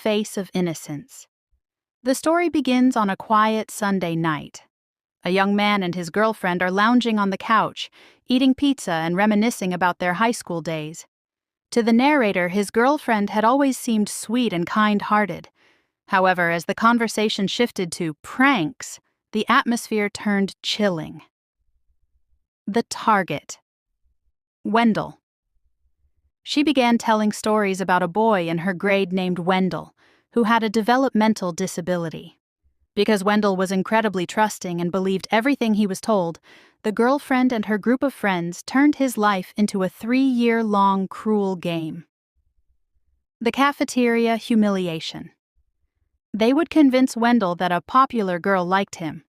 face of innocence. The story begins on a quiet Sunday night. A young man and his girlfriend are lounging on the couch, eating pizza and reminiscing about their high school days. To the narrator, his girlfriend had always seemed sweet and kind-hearted. However, as the conversation shifted to pranks, the atmosphere turned chilling. The target. Wendell. She began telling stories about a boy in her grade named Wendell, who had a developmental disability. Because Wendell was incredibly trusting and believed everything he was told, the girlfriend and her group of friends turned his life into a 3-year-long cruel game. The cafeteria humiliation. They would convince Wendell that a popular girl liked him.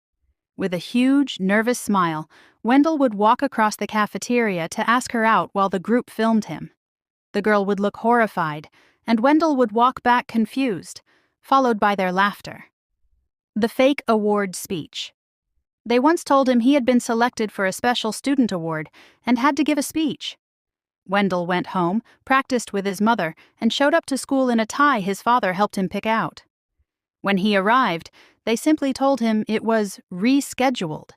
With a huge, nervous smile, Wendell would walk across the cafeteria to ask her out while the group filmed him. The girl would look horrified, and Wendell would walk back confused, followed by their laughter. The fake award speech. They once told him he had been selected for a special student award and had to give a speech. Wendell went home, practiced with his mother, and showed up to school in a tie his father helped him pick out. When he arrived, they simply told him it was rescheduled.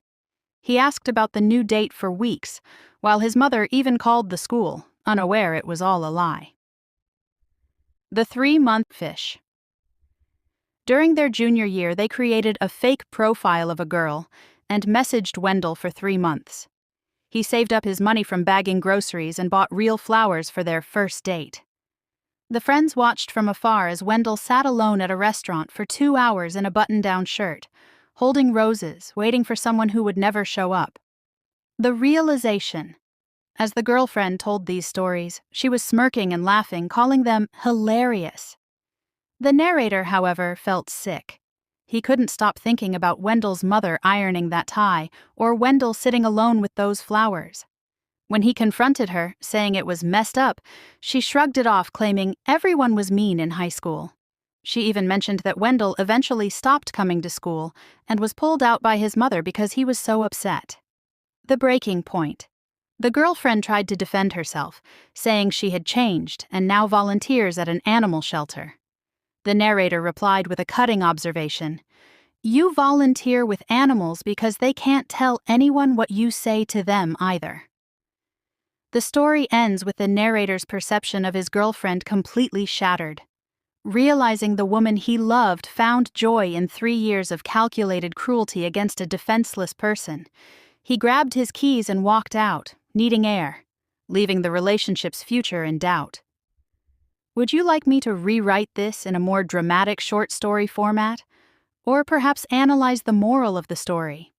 He asked about the new date for weeks, while his mother even called the school, unaware it was all a lie. The 3-month fish. During their junior year, they created a fake profile of a girl and messaged Wendell for 3 months. He saved up his money from bagging groceries and bought real flowers for their first date. The friends watched from afar as Wendell sat alone at a restaurant for 2 hours in a button-down shirt, holding roses, waiting for someone who would never show up. The realization. As the girlfriend told these stories, she was smirking and laughing, calling them hilarious. The narrator, however, felt sick. He couldn't stop thinking about Wendell's mother ironing that tie, or Wendell sitting alone with those flowers. When he confronted her, saying it was messed up, she shrugged it off, claiming everyone was mean in high school. She even mentioned that Wendell eventually stopped coming to school and was pulled out by his mother because he was so upset. The breaking point. The girlfriend tried to defend herself, saying she had changed and now volunteers at an animal shelter. The narrator replied with a cutting observation. "You volunteer with animals because they can't tell anyone what you say to them either." The story ends with the narrator's perception of his girlfriend completely shattered. Realizing the woman he loved found joy in 3 years of calculated cruelty against a defenseless person, he grabbed his keys and walked out, needing air, leaving the relationship's future in doubt. Would you like me to rewrite this in a more dramatic short story format? Or perhaps analyze the moral of the story?